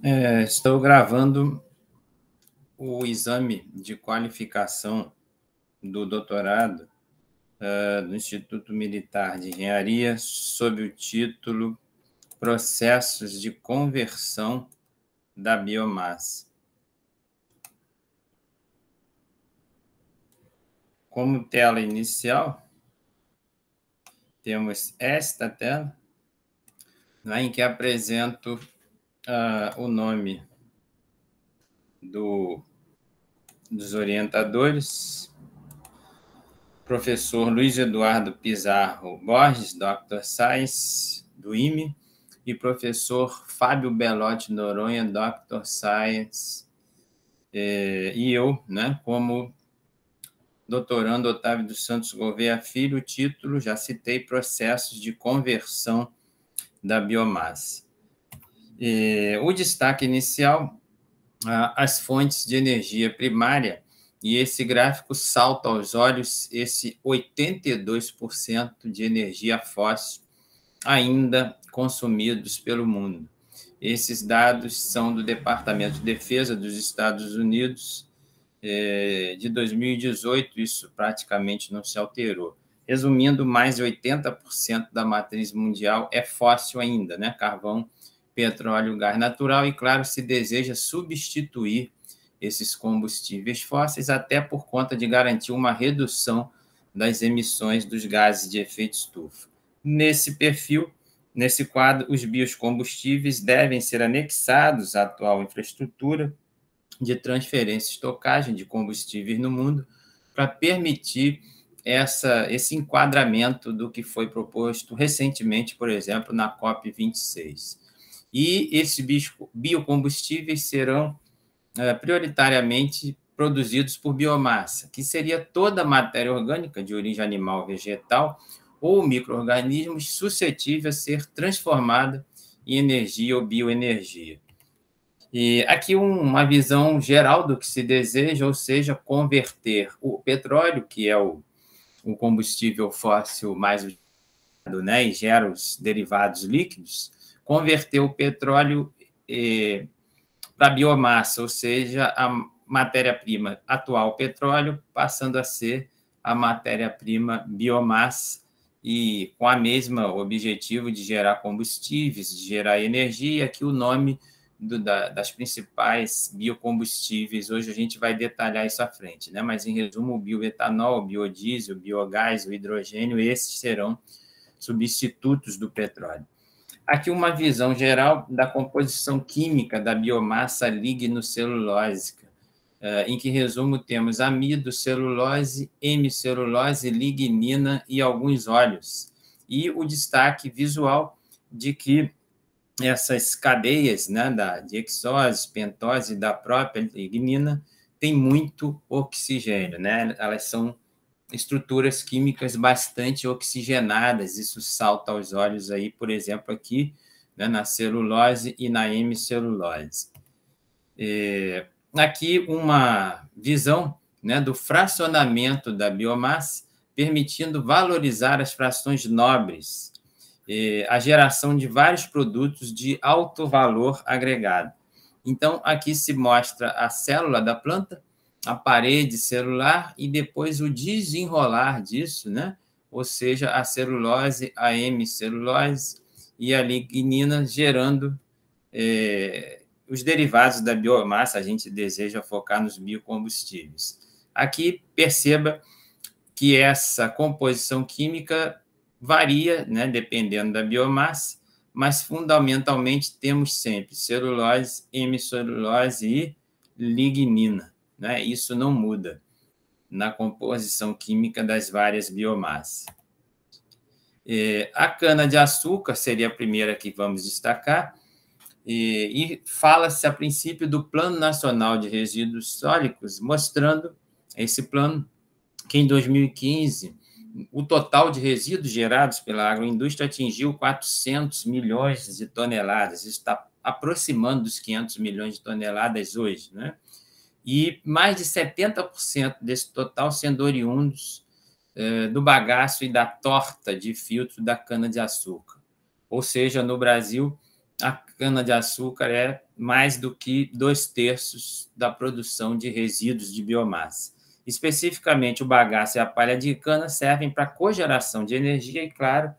Estou gravando o exame de qualificação do doutorado do Instituto Militar de Engenharia sob o título Processos de Conversão da Biomassa. Como tela inicial, temos esta tela, em que apresento o nome dos orientadores: professor Luiz Eduardo Pizarro Borges, Dr. Science, do IME, e professor Fábio Belotti Noronha, Dr. Science, e eu, como doutorando Otávio dos Santos Gouveia Filho, o título, já citei, Processos de Conversão da Biomassa. O destaque inicial, as fontes de energia primária, e esse gráfico salta aos olhos esse 82% de energia fóssil ainda consumidos pelo mundo. Esses dados são do Departamento de Defesa dos Estados Unidos, de 2018, isso praticamente não se alterou. Resumindo, mais de 80% da matriz mundial é fóssil ainda, carvão, petróleo, gás natural, e, claro, se deseja substituir esses combustíveis fósseis, até por conta de garantir uma redução das emissões dos gases de efeito estufa. Nesse perfil, nesse quadro, os biocombustíveis devem ser anexados à atual infraestrutura de transferência e estocagem de combustíveis no mundo para permitir esse enquadramento do que foi proposto recentemente, por exemplo, na COP26. E esses biocombustíveis serão prioritariamente produzidos por biomassa, que seria toda a matéria orgânica de origem animal, vegetal ou micro-organismos suscetível a ser transformada em energia ou bioenergia. E aqui uma visão geral do que se deseja, ou seja, converter o petróleo, que é o combustível fóssil mais usado, e gera os derivados líquidos, converter o petróleo para biomassa, ou seja, a matéria-prima atual petróleo passando a ser a matéria-prima biomassa, e com a mesma objetivo de gerar combustíveis, de gerar energia, que o nome das principais biocombustíveis, hoje a gente vai detalhar isso à frente, mas em resumo, o bioetanol, o biodiesel, o biogás, o hidrogênio, esses serão substitutos do petróleo. Aqui uma visão geral da composição química da biomassa lignocelulósica, em que, resumo, temos amido, celulose, hemicelulose, lignina e alguns óleos. E o destaque visual de que essas cadeias, da diexose, pentose e da própria lignina têm muito oxigênio, Elas são estruturas químicas bastante oxigenadas, isso salta aos olhos aí, por exemplo, aqui, na celulose e na hemicelulose. Aqui uma visão do fracionamento da biomassa, permitindo valorizar as frações nobres, a geração de vários produtos de alto valor agregado. Então, aqui se mostra a célula da planta, a parede celular e depois o desenrolar disso, ou seja, a celulose, a hemicelulose e a lignina gerando os derivados da biomassa. A gente deseja focar nos biocombustíveis. Aqui, perceba que essa composição química varia, dependendo da biomassa, mas fundamentalmente temos sempre celulose, hemicelulose e lignina. Isso não muda na composição química das várias biomassas. A cana-de-açúcar seria a primeira que vamos destacar, e fala-se, a princípio, do Plano Nacional de Resíduos Sólicos, mostrando esse plano que, em 2015, o total de resíduos gerados pela agroindústria atingiu 400 milhões de toneladas, isso está aproximando dos 500 milhões de toneladas hoje, E mais de 70% desse total sendo oriundos do bagaço e da torta de filtro da cana-de-açúcar. Ou seja, no Brasil, a cana-de-açúcar é mais do que 2/3 da produção de resíduos de biomassa. Especificamente, o bagaço e a palha de cana servem para cogeração de energia e, claro,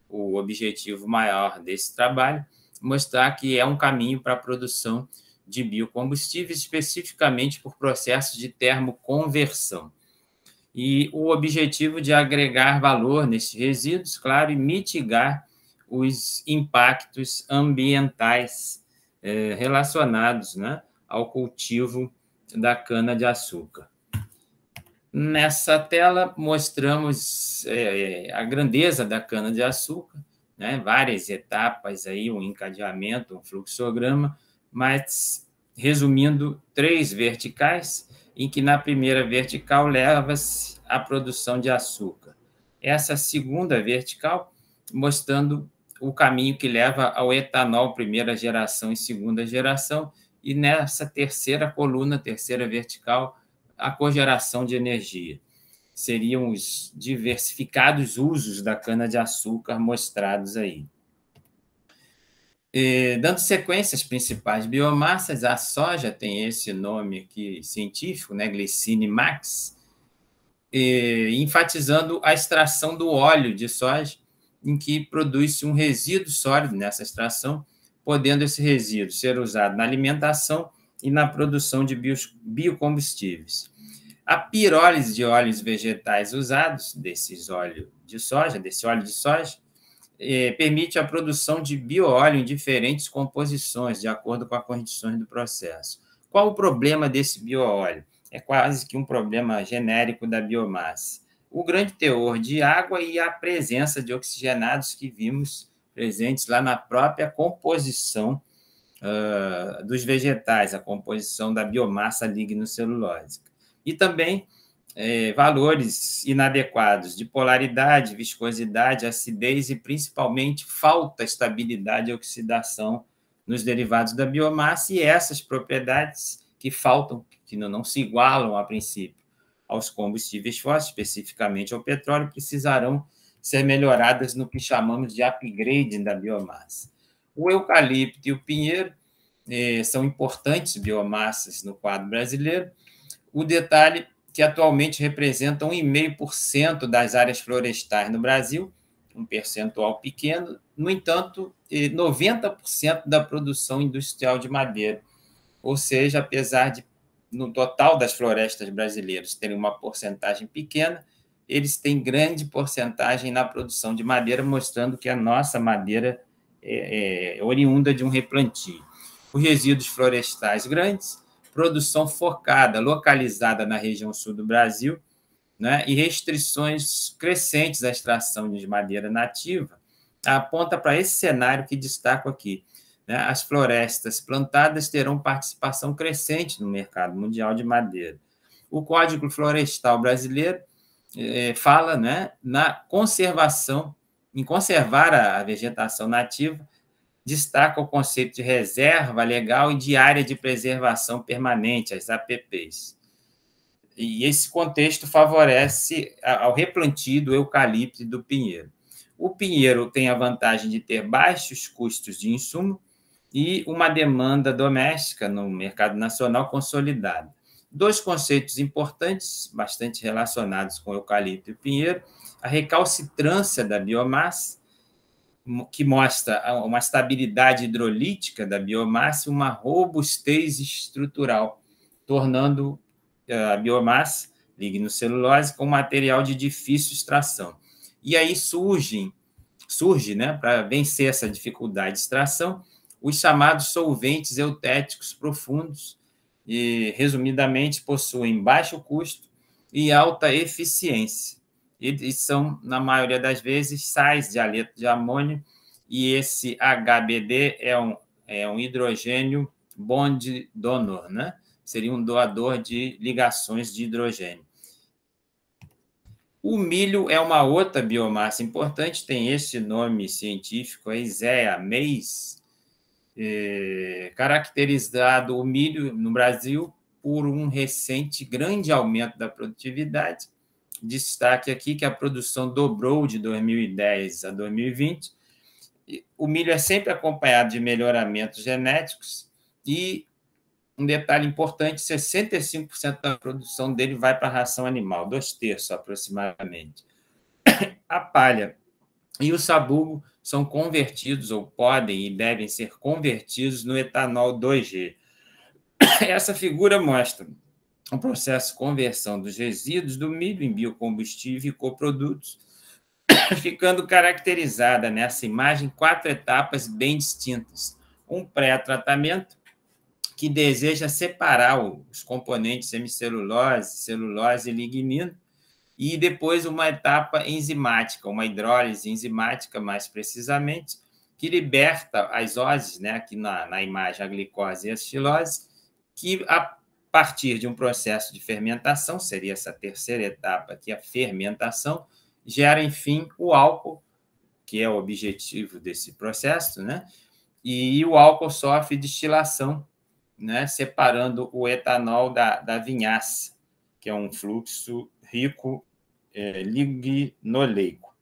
o objetivo maior desse trabalho, mostrar que é um caminho para a produção de biocombustíveis, especificamente por processos de termoconversão. E o objetivo de agregar valor nesses resíduos, claro, e mitigar os impactos ambientais relacionados, né, ao cultivo da cana-de-açúcar. Nessa tela, mostramos a grandeza da cana-de-açúcar, né, várias etapas, aí, um encadeamento, um fluxograma, mas, resumindo, 3 verticais, em que na primeira vertical leva-se a produção de açúcar. Essa segunda vertical, mostrando o caminho que leva ao etanol, primeira geração e segunda geração, e nessa terceira coluna, terceira vertical, a cogeração de energia. Seriam os diversificados usos da cana-de-açúcar mostrados aí. Dando sequência às principais biomassas, a soja tem esse nome aqui científico, né, Glycine max, enfatizando a extração do óleo de soja, em que produz-se um resíduo sólido nessa extração, podendo esse resíduo ser usado na alimentação e na produção de biocombustíveis. A pirólise de óleos vegetais usados, desse óleo de soja, permite a produção de bioóleo em diferentes composições, de acordo com as condições do processo. Qual o problema desse bioóleo? É quase que um problema genérico da biomassa. O grande teor de água e a presença de oxigenados que vimos presentes lá na própria composição dos vegetais, a composição da biomassa lignocelulósica. E também valores inadequados de polaridade, viscosidade, acidez e, principalmente, falta de estabilidade e oxidação nos derivados da biomassa, e essas propriedades que faltam, que não se igualam, a princípio, aos combustíveis fósseis, especificamente ao petróleo, precisarão ser melhoradas no que chamamos de upgrading da biomassa. O eucalipto e o pinheiro são importantes biomassas no quadro brasileiro. O detalhe que atualmente representam 1,5% das áreas florestais no Brasil, um percentual pequeno, no entanto, 90% da produção industrial de madeira. Ou seja, apesar de, no total das florestas brasileiras, terem uma porcentagem pequena, eles têm grande porcentagem na produção de madeira, mostrando que a nossa madeira é oriunda de um replantio. Os resíduos florestais grandes, produção focada, localizada na região sul do Brasil, né, e restrições crescentes à extração de madeira nativa, aponta para esse cenário que destaco aqui. Né? As florestas plantadas terão participação crescente no mercado mundial de madeira. O Código Florestal Brasileiro fala, né, na conservação, em conservar a vegetação nativa, destaca o conceito de reserva legal e de área de preservação permanente, as APPs. E esse contexto favorece ao replantio do eucalipto e do pinheiro. O pinheiro tem a vantagem de ter baixos custos de insumo e uma demanda doméstica no mercado nacional consolidada. 2 conceitos importantes, bastante relacionados com o eucalipto e o pinheiro: a recalcitrância da biomassa, que mostra uma estabilidade hidrolítica da biomassa e uma robustez estrutural, tornando a biomassa lignocelulose com material de difícil extração. E aí surge, né, para vencer essa dificuldade de extração, os chamados solventes eutéticos profundos, e, resumidamente, possuem baixo custo e alta eficiência. E são, na maioria das vezes, sais de haleto de amônio, e esse HBD é um hidrogênio bond donor, né? Seria um doador de ligações de hidrogênio. O milho é uma outra biomassa importante, tem esse nome científico, Zea mays, caracterizado o milho no Brasil por um recente grande aumento da produtividade. Destaque aqui que a produção dobrou de 2010 a 2020. o milho é sempre acompanhado de melhoramentos genéticos e, um detalhe importante, 65% da produção dele vai para a ração animal, 2/3 aproximadamente. A palha e o sabugo são convertidos, ou podem e devem ser convertidos, no etanol 2G. Essa figura mostra o processo de conversão dos resíduos do milho em biocombustível e coprodutos, ficando caracterizada nessa imagem 4 etapas bem distintas. Um pré-tratamento, que deseja separar os componentes semicelulose, celulose e lignina, e depois uma etapa enzimática, uma hidrólise enzimática, mais precisamente, que liberta as ozes, né, aqui na imagem a glicose e a xilose, que a partir de um processo de fermentação, seria essa terceira etapa aqui, a fermentação, gera, enfim, o álcool, que é o objetivo desse processo, né? E o álcool sofre destilação, né, separando o etanol da vinhaça, que é um fluxo rico lignoleico.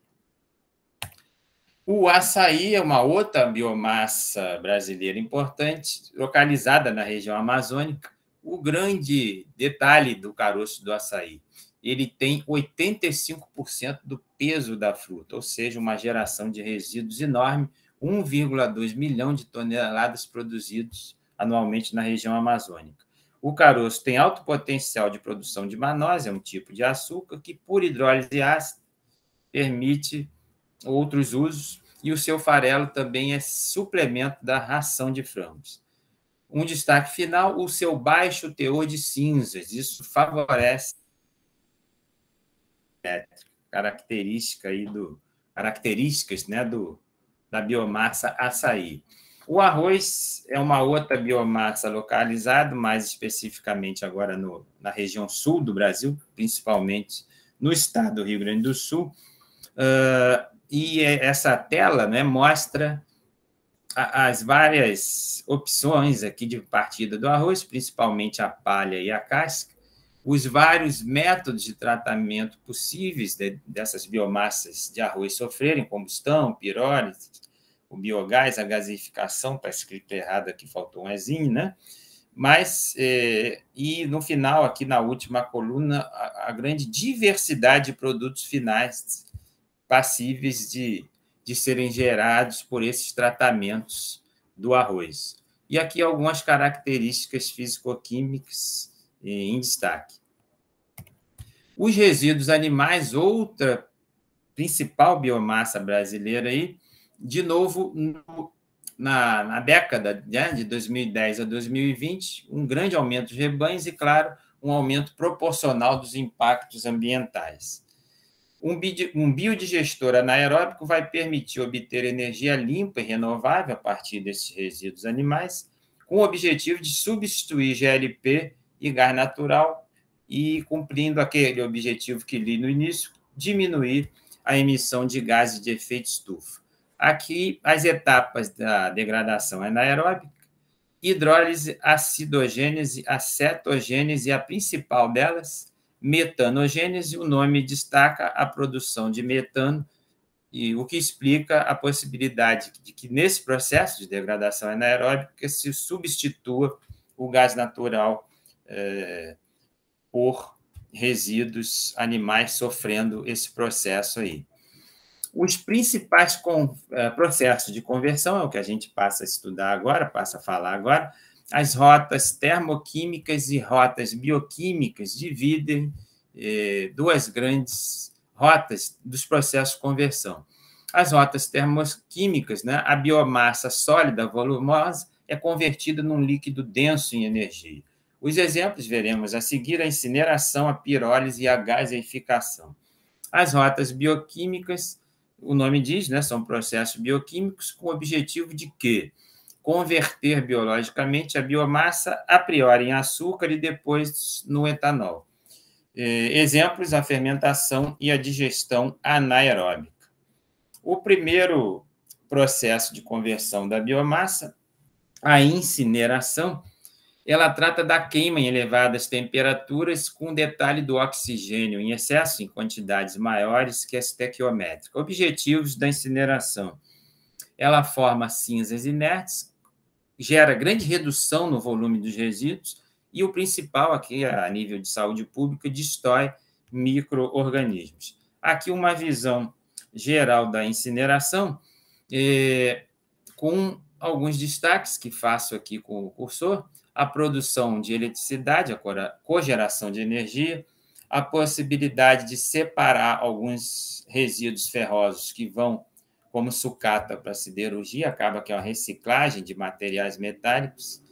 O açaí é uma outra biomassa brasileira importante, localizada na região amazônica. O grande detalhe do caroço do açaí, ele tem 85% do peso da fruta, ou seja, uma geração de resíduos enorme, 1,2 milhão de toneladas produzidos anualmente na região amazônica. O caroço tem alto potencial de produção de manose, é um tipo de açúcar que, por hidrólise ácida, permite outros usos, e o seu farelo também é suplemento da ração de frangos. Um destaque final, o seu baixo teor de cinzas, isso favorece características, né, da biomassa açaí. O arroz é uma outra biomassa localizada, mais especificamente agora na região sul do Brasil, principalmente no estado do Rio Grande do Sul. E essa tela, né, mostra as várias opções aqui de partida do arroz, principalmente a palha e a casca, os vários métodos de tratamento possíveis dessas biomassas de arroz sofrerem, combustão, pirólise, o biogás, a gasificação, está escrito errado aqui, faltou um ezinho, né? Mas, e no final, aqui na última coluna, a grande diversidade de produtos finais passíveis de serem gerados por esses tratamentos do arroz. E aqui algumas características físico-químicas em destaque. Os resíduos animais, outra principal biomassa brasileira, aí, de novo, na década, né, de 2010 a 2020, um grande aumento de rebanhos e, claro, um aumento proporcional dos impactos ambientais. Um biodigestor anaeróbico vai permitir obter energia limpa e renovável a partir desses resíduos animais, com o objetivo de substituir GLP e gás natural e cumprindo aquele objetivo que li no início, diminuir a emissão de gases de efeito estufa. Aqui, as etapas da degradação anaeróbica: hidrólise, acidogênese, acetogênese, a principal delas, metanogênese. O nome destaca a produção de metano, e o que explica a possibilidade de que, nesse processo de degradação anaeróbica, se substitua o gás natural por resíduos animais sofrendo esse processo aí. Os principais processos de conversão, é o que a gente passa a estudar agora, passa a falar agora. As rotas termoquímicas e rotas bioquímicas dividem duas grandes rotas dos processos de conversão. As rotas termoquímicas, né, a biomassa sólida volumosa é convertida num líquido denso em energia. Os exemplos veremos a seguir: a incineração, a pirólise e a gaseificação. As rotas bioquímicas, o nome diz, né, são processos bioquímicos com o objetivo de quê? Converter biologicamente a biomassa a priori em açúcar e depois no etanol. Exemplos: a fermentação e a digestão anaeróbica. O primeiro processo de conversão da biomassa, a incineração, ela trata da queima em elevadas temperaturas, com detalhe do oxigênio em excesso, em quantidades maiores que a estequiométrica. Objetivos da incineração: ela forma cinzas inertes, gera grande redução no volume dos resíduos e o principal aqui, a nível de saúde pública, destrói micro-organismos. Aqui uma visão geral da incineração, com alguns destaques que faço aqui com o cursor: a produção de eletricidade, a cogeração de energia, a possibilidade de separar alguns resíduos ferrosos que vão como sucata para a siderurgia, acaba que é uma reciclagem de materiais metálicos,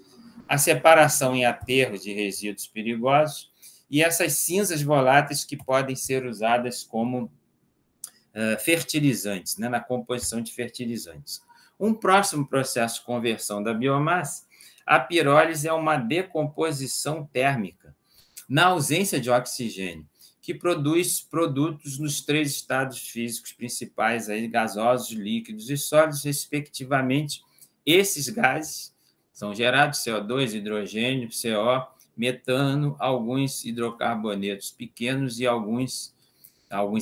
a separação em aterros de resíduos perigosos e essas cinzas voláteis que podem ser usadas como fertilizantes, né, na composição de fertilizantes. Um próximo processo de conversão da biomassa, a pirólise é uma decomposição térmica, na ausência de oxigênio, que produz produtos nos 3 estados físicos principais, aí, gasosos, líquidos e sólidos, respectivamente. Esses gases são gerados CO2, hidrogênio, CO, metano, alguns hidrocarbonetos pequenos e alguns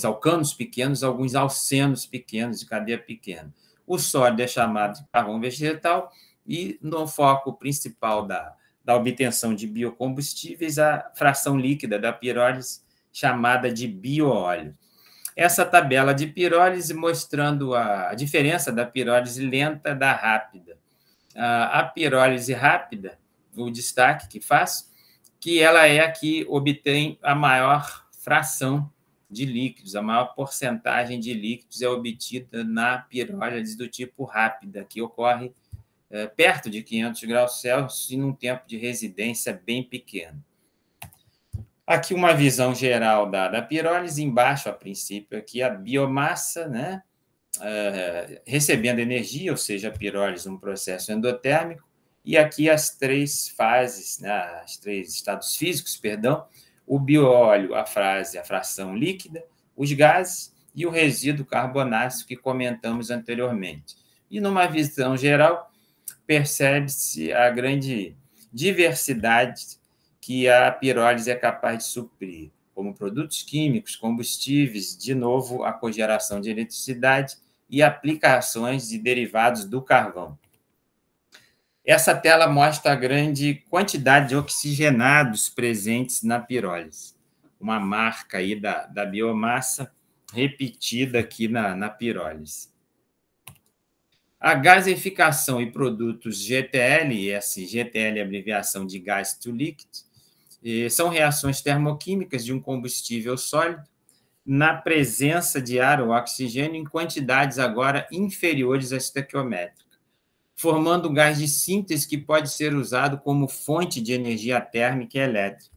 alcanos pequenos, alguns alcenos pequenos de cadeia pequena. O sólido é chamado de carvão vegetal e, no foco principal da obtenção de biocombustíveis, a fração líquida da pirólise, chamada de bioóleo. Essa tabela de pirólise mostrando a diferença da pirólise lenta da rápida. A pirólise rápida, o destaque que faço, que ela é a que obtém a maior fração de líquidos, a maior porcentagem de líquidos é obtida na pirólise do tipo rápida, que ocorre perto de 500 graus Celsius e num tempo de residência bem pequeno. Aqui uma visão geral da pirólise, embaixo, a princípio, aqui a biomassa, né, recebendo energia, ou seja, a pirólise um processo endotérmico, e aqui as 3 fases, né, os 3 estados físicos, perdão, o bioóleo, a fração líquida, os gases e o resíduo carbonáceo que comentamos anteriormente. E numa visão geral, percebe-se a grande diversidade que a pirólise é capaz de suprir, como produtos químicos, combustíveis, de novo, a cogeração de eletricidade e aplicações de derivados do carvão. Essa tela mostra a grande quantidade de oxigenados presentes na pirólise, uma marca aí da biomassa repetida aqui na pirólise. A gasificação e produtos GTL, esse GTL é a abreviação de Gas to Liquid, são reações termoquímicas de um combustível sólido na presença de ar ou oxigênio em quantidades agora inferiores à estequiométrica, formando gás de síntese que pode ser usado como fonte de energia térmica e elétrica,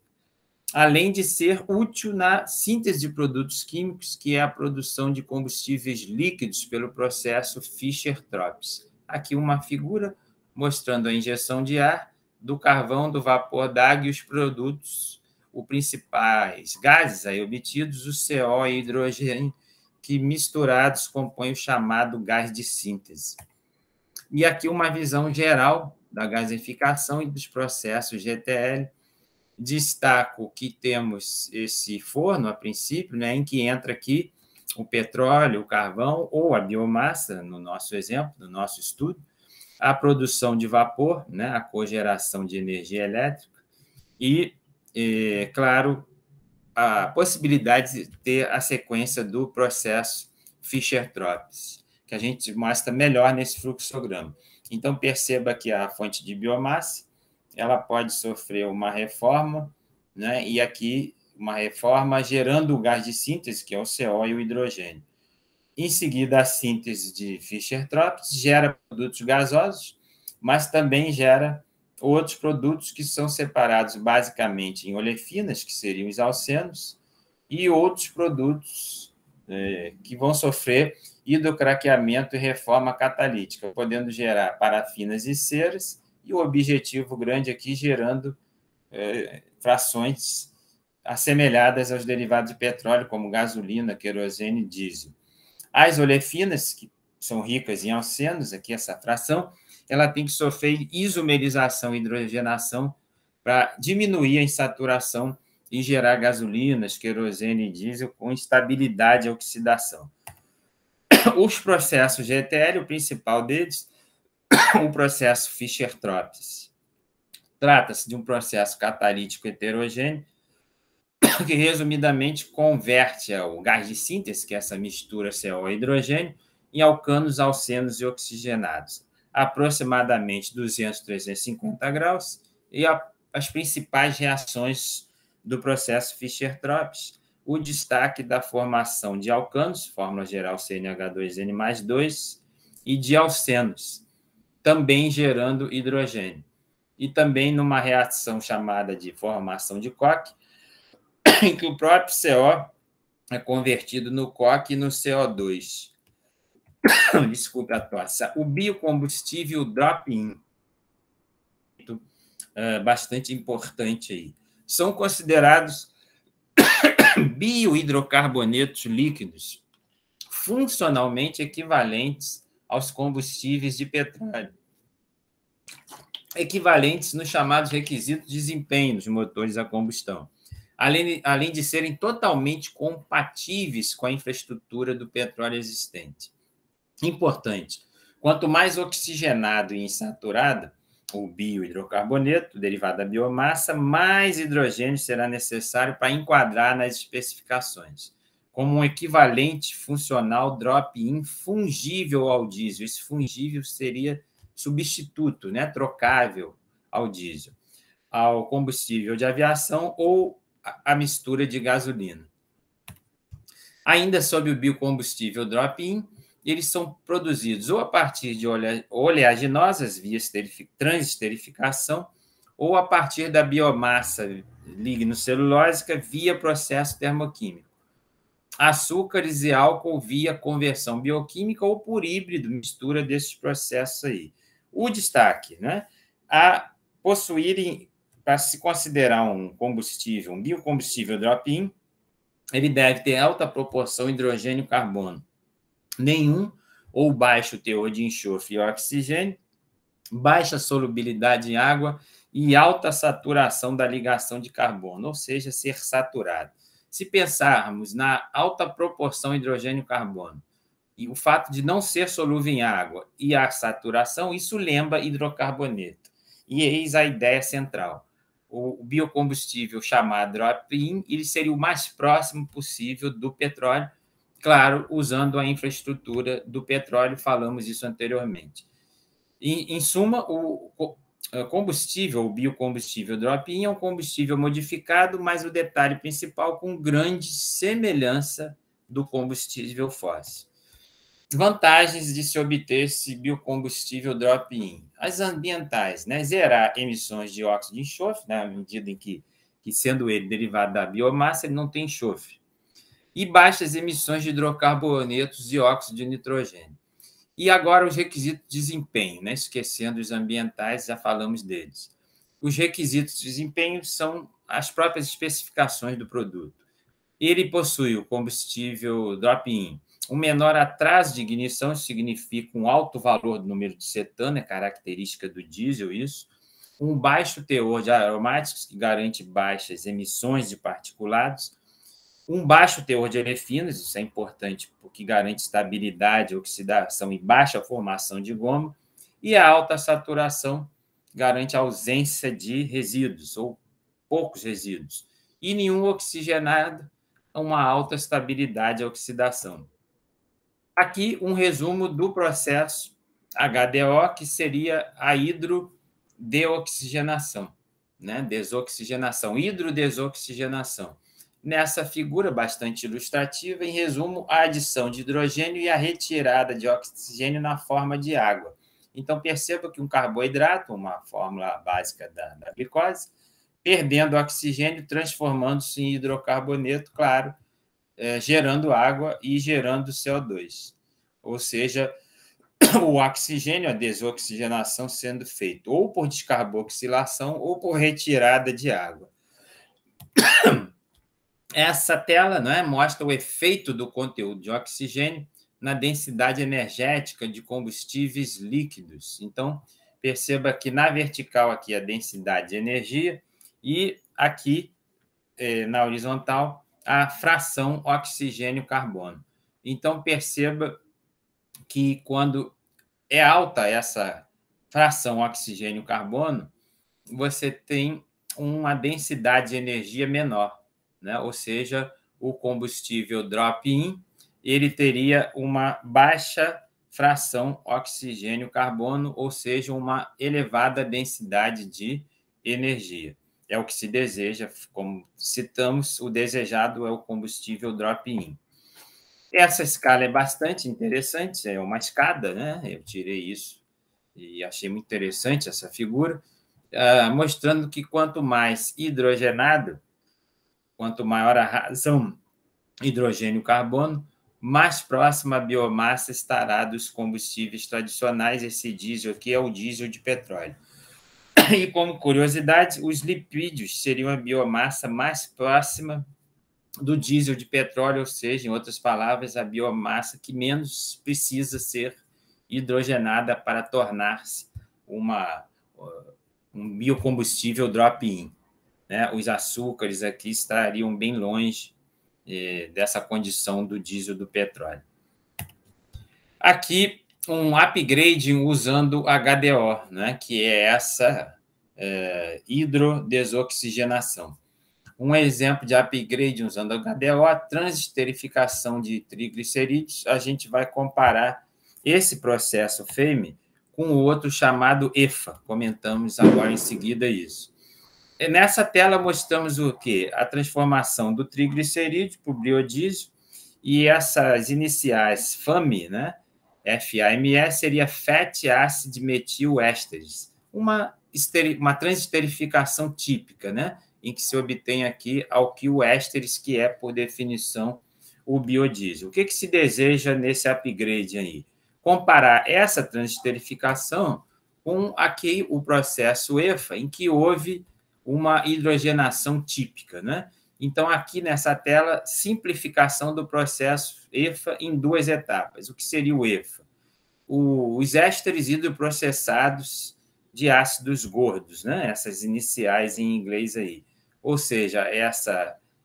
além de ser útil na síntese de produtos químicos, que é a produção de combustíveis líquidos pelo processo Fischer-Tropsch. Aqui uma figura mostrando a injeção de ar, do carvão, do vapor d'água e os produtos, os principais gases aí obtidos, o CO e o hidrogênio, que misturados compõem o chamado gás de síntese. E aqui uma visão geral da gasificação e dos processos GTL. Destaco que temos esse forno, a princípio, né, em que entra aqui o petróleo, o carvão ou a biomassa, no nosso exemplo, no nosso estudo, a produção de vapor, né, a cogeração de energia elétrica e, claro, a possibilidade de ter a sequência do processo Fischer-Tropsch, que a gente mostra melhor nesse fluxograma. Então, perceba que a fonte de biomassa ela pode sofrer uma reforma, né, e aqui uma reforma gerando o gás de síntese, que é o CO e o hidrogênio. Em seguida, a síntese de Fischer-Tropsch gera produtos gasosos, mas também gera outros produtos que são separados basicamente em olefinas, que seriam os alcenos, e outros produtos que vão sofrer hidrocraqueamento e reforma catalítica, podendo gerar parafinas e ceras, e o objetivo grande aqui gerando frações assemelhadas aos derivados de petróleo, como gasolina, querosene e diesel. As olefinas, que são ricas em alcenos, aqui essa fração, ela tem que sofrer isomerização e hidrogenação para diminuir a insaturação e gerar gasolinas, querosene e diesel com estabilidade e oxidação. Os processos GTL, o principal deles, o processo Fischer-Tropsch. Trata-se de um processo catalítico heterogêneo que, resumidamente, converte o gás de síntese, que é essa mistura CO-hidrogênio, em alcanos, alcenos e oxigenados, aproximadamente 200, 350 graus, e as principais reações do processo Fischer-Tropsch, o destaque da formação de alcanos, fórmula geral CnH2n mais 2, e de alcenos, também gerando hidrogênio. E também numa reação chamada de formação de Koch, em que o próprio CO é convertido no Koch e no CO2. Desculpe a tosse. O biocombustível drop-in, bastante importante aí. São considerados biohidrocarbonetos líquidos funcionalmente equivalentes aos combustíveis de petróleo, equivalentes nos chamados requisitos de desempenho dos motores a combustão, além de serem totalmente compatíveis com a infraestrutura do petróleo existente. Importante, quanto mais oxigenado e insaturado o biohidrocarboneto, derivado da biomassa, mais hidrogênio será necessário para enquadrar nas especificações, como um equivalente funcional drop-in fungível ao diesel. Esse fungível seria substituto, né, trocável ao diesel, ao combustível de aviação ou a mistura de gasolina. Ainda sob o biocombustível drop-in, eles são produzidos ou a partir de oleaginosas via transesterificação ou a partir da biomassa lignocelulósica via processo termoquímico. Açúcares e álcool via conversão bioquímica ou por híbrido, mistura desses processos aí. O destaque, né? A possuírem, para se considerar um combustível, um biocombustível drop-in, ele deve ter alta proporção hidrogênio-carbono, nenhum ou baixo teor de enxofre e oxigênio, baixa solubilidade em água e alta saturação da ligação de carbono, ou seja, ser saturado. Se pensarmos na alta proporção hidrogênio-carbono e o fato de não ser solúvel em água e a saturação, isso lembra hidrocarboneto. E eis a ideia central. O biocombustível chamado drop-in, ele seria o mais próximo possível do petróleo, claro, usando a infraestrutura do petróleo, falamos isso anteriormente. Em suma, o combustível, o biocombustível drop-in é um combustível modificado, mas o detalhe principal com grande semelhança do combustível fóssil. Vantagens de se obter esse biocombustível drop-in. As ambientais, né? Zerar emissões de óxido de enxofre, né? À medida em que sendo ele derivado da biomassa, ele não tem enxofre. E baixas emissões de hidrocarbonetos e óxido de nitrogênio. E agora os requisitos de desempenho, né? Esquecendo os ambientais, já falamos deles. Os requisitos de desempenho são as próprias especificações do produto. Ele possui o combustível drop-in, um menor atraso de ignição, significa um alto valor do número de cetano, é característica do diesel isso, um baixo teor de aromáticos, que garante baixas emissões de particulados, um baixo teor de olefinos, isso é importante porque garante estabilidade, oxidação e baixa formação de goma, e a alta saturação garante a ausência de resíduos ou poucos resíduos, e nenhum oxigenado, uma alta estabilidade e oxidação. Aqui um resumo do processo HDO, que seria a hidrodeoxigenação, né? Desoxigenação, hidrodesoxigenação. Nessa figura bastante ilustrativa, em resumo, a adição de hidrogênio e a retirada de oxigênio na forma de água. Então, perceba que um carboidrato, uma fórmula básica da glicose, perdendo oxigênio, transformando-se em hidrocarboneto, claro, gerando água e gerando CO2. Ou seja, o oxigênio, a desoxigenação sendo feito ou por descarboxilação ou por retirada de água. Essa tela, né, mostra o efeito do conteúdo de oxigênio na densidade energética de combustíveis líquidos. Então, perceba que na vertical aqui a densidade de energia e aqui na horizontal a fração oxigênio-carbono. Então, perceba que quando é alta essa fração oxigênio-carbono, você tem uma densidade de energia menor, né? Ou seja, o combustível drop-in ele teria uma baixa fração oxigênio-carbono, ou seja, uma elevada densidade de energia. É o que se deseja, como citamos, o desejado é o combustível drop-in. Essa escala é bastante interessante, é uma escada, né? Eu tirei isso e achei muito interessante essa figura, mostrando que quanto mais hidrogenado, quanto maior a razão hidrogênio-carbono, mais próxima a biomassa estará dos combustíveis tradicionais. Esse diesel aqui é o diesel de petróleo. E, como curiosidade, os lipídios seriam a biomassa mais próxima do diesel de petróleo, ou seja, em outras palavras, a biomassa que menos precisa ser hidrogenada para tornar-se um biocombustível drop-in, né? Os açúcares aqui estariam bem longe dessa condição do diesel do petróleo. Aqui, um upgrade usando HDO, né? Que é essa hidrodesoxigenação. Um exemplo de upgrade usando HDO, a transesterificação de triglicerídeos. A gente vai comparar esse processo FAME com o outro chamado EFA. Comentamos agora em seguida isso. E nessa tela mostramos o quê? A transformação do triglicerídeo para o biodiesel, e essas iniciais FAME, né? FAME seria Fatty Acid Methyl Esters, uma transesterificação típica, né? Em que se obtém aqui alquil ésteres, que é, por definição, o biodiesel. O que se deseja nesse upgrade aí? Comparar essa transesterificação com aqui o processo EFA, em que houve uma hidrogenação típica, né? Então, aqui nessa tela, simplificação do processo EFA em duas etapas. O que seria o EFA? Os ésteres hidroprocessados de ácidos gordos, né? Essas iniciais em inglês aí. Ou seja,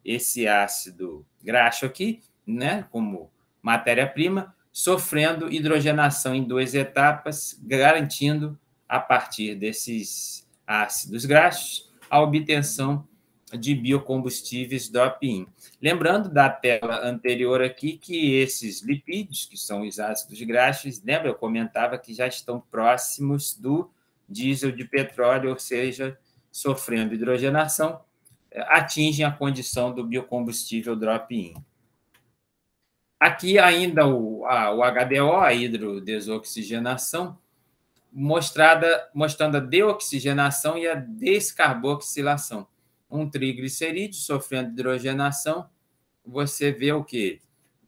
esse ácido graxo aqui, né? Como matéria-prima, sofrendo hidrogenação em duas etapas, garantindo, a partir desses ácidos graxos, a obtenção de biocombustíveis drop-in. Lembrando da tela anterior aqui que esses lipídios, que são os ácidos graxos, lembra, eu comentava que já estão próximos do diesel de petróleo, ou seja, sofrendo hidrogenação, atingem a condição do biocombustível drop-in. Aqui ainda o HDO, a hidrodesoxigenação, mostrando a deoxigenação e a descarboxilação. Um triglicerídeo sofrendo hidrogenação, você vê o quê?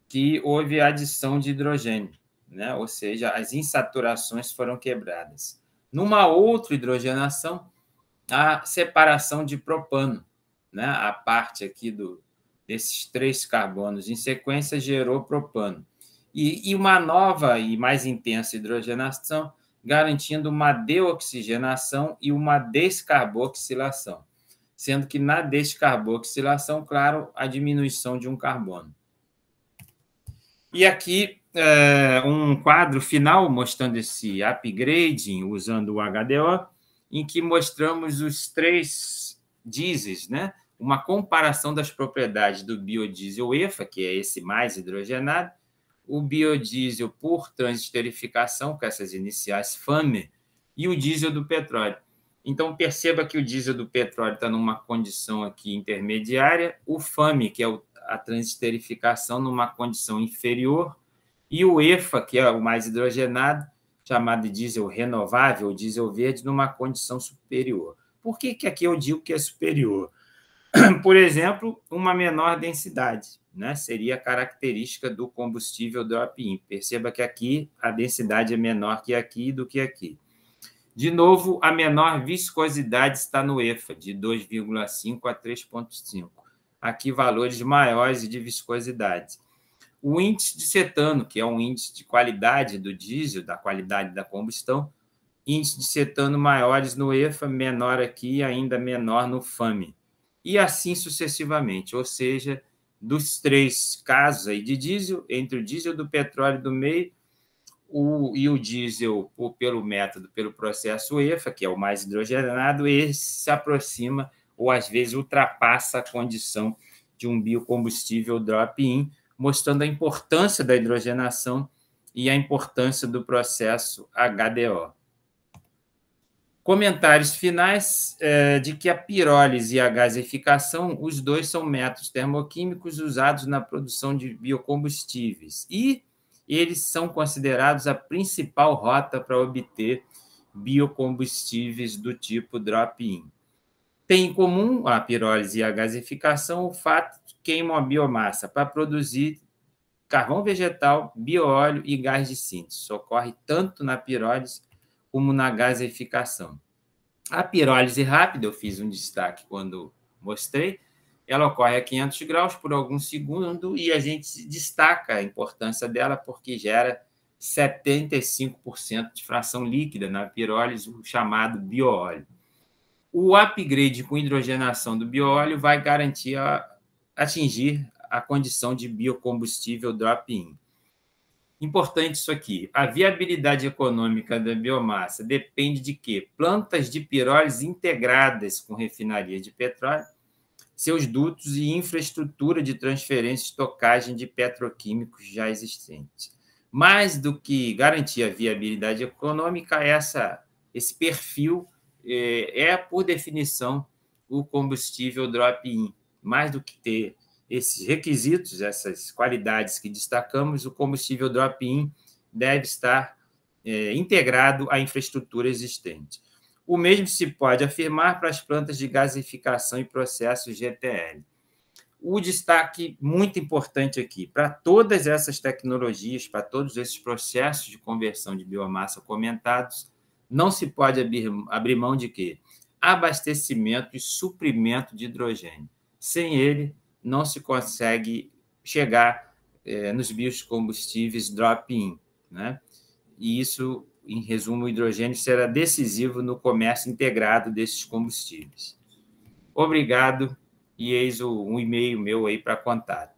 Que houve adição de hidrogênio, né? Ou seja, as insaturações foram quebradas. Numa outra hidrogenação, a separação de propano, né? A parte aqui desses três carbonos em sequência gerou propano. E uma nova e mais intensa hidrogenação, garantindo uma deoxigenação e uma descarboxilação, sendo que na descarboxilação, claro, a diminuição de um carbono. E aqui um quadro final mostrando esse upgrading usando o HDO, em que mostramos os três diesels, né? Uma comparação das propriedades do biodiesel EFA, que é esse mais hidrogenado, o biodiesel por transesterificação, com essas iniciais FAME, e o diesel do petróleo. Então, perceba que o diesel do petróleo está numa condição aqui intermediária, o FAME, que é a transesterificação, numa condição inferior, e o EFA, que é o mais hidrogenado, chamado de diesel renovável, diesel verde, numa condição superior. Por que aqui eu digo que é superior? Por exemplo, uma menor densidade, né? Seria característica do combustível drop-in. Perceba que aqui a densidade é menor que aqui do que aqui. De novo, a menor viscosidade está no EFA, de 2,5 a 3,5. Aqui, valores maiores de viscosidade. O índice de cetano, que é um índice de qualidade do diesel, da qualidade da combustão, índice de cetano maiores no EFA, menor aqui e ainda menor no FAME. E assim sucessivamente, ou seja, dos três casos aí de diesel, entre o diesel do petróleo do meio, o diesel, pelo processo EFA, que é o mais hidrogenado, esse se aproxima ou, às vezes, ultrapassa a condição de um biocombustível drop-in, mostrando a importância da hidrogenação e a importância do processo HDO. Comentários finais de que a pirólise e a gasificação, os dois são métodos termoquímicos usados na produção de biocombustíveis e eles são considerados a principal rota para obter biocombustíveis do tipo drop-in. Tem em comum a pirólise e a gasificação o fato de que queimam a biomassa para produzir carvão vegetal, bioóleo e gás de síntese. Isso ocorre tanto na pirólise como na gasificação. A pirólise rápida, eu fiz um destaque quando mostrei, ela ocorre a 500 graus por alguns segundos e a gente destaca a importância dela porque gera 75% de fração líquida na pirólise, o chamado bioóleo. O upgrade com hidrogenação do bioóleo vai garantir atingir a condição de biocombustível drop-in. Importante isso aqui, a viabilidade econômica da biomassa depende de quê? Plantas de pirólise integradas com refinaria de petróleo, seus dutos e infraestrutura de transferência e estocagem de petroquímicos já existentes. Mais do que garantir a viabilidade econômica, esse perfil por definição, o combustível drop-in. Mais do que ter esses requisitos, essas qualidades que destacamos, o combustível drop-in deve estar integrado à infraestrutura existente. O mesmo se pode afirmar para as plantas de gasificação e processos GTL. O destaque muito importante aqui, para todas essas tecnologias, para todos esses processos de conversão de biomassa comentados, não se pode abrir mão de quê? Abastecimento e suprimento de hidrogênio. Sem ele, não se consegue chegar nos biocombustíveis drop-in, né? E isso, em resumo, o hidrogênio será decisivo no comércio integrado desses combustíveis. Obrigado, e eis um e-mail meu aí para contato.